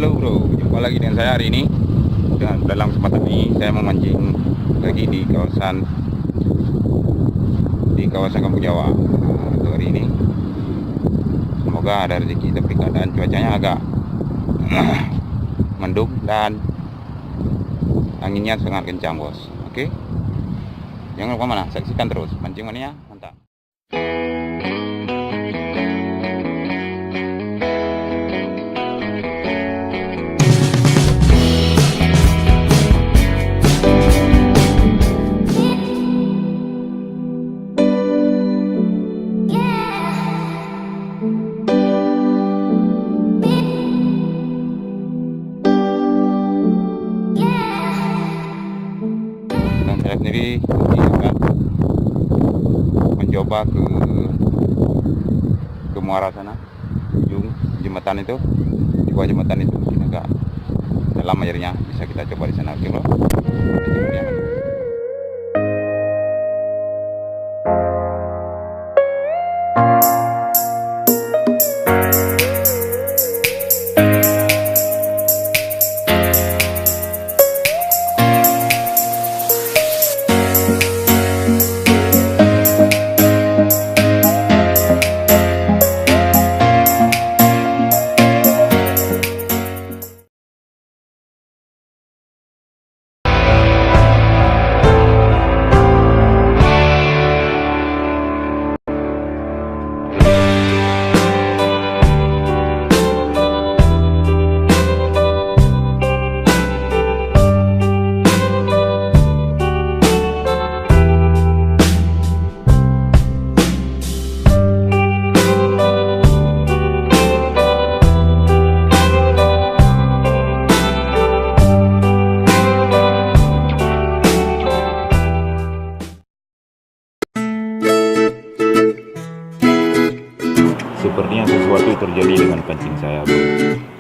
Halo bro, jumpa lagi dengan saya hari ini. Dalam kesempatan ini saya memancing lagi di kawasan Kampung Jawa. Untuk hari ini semoga ada rezeki, tapi keadaan cuacanya agak mendung dan anginnya sangat kencang bos. Oke, jangan lupa mana, saksikan terus mancing mania, mantap. Dan saya sendiri akan mencoba ke muara sana, ujung jembatan itu, di bawah jembatan itu mungkin agak dalam airnya, bisa kita coba di sana. Oke bro, sepertinya sesuatu terjadi dengan pancing saya bro.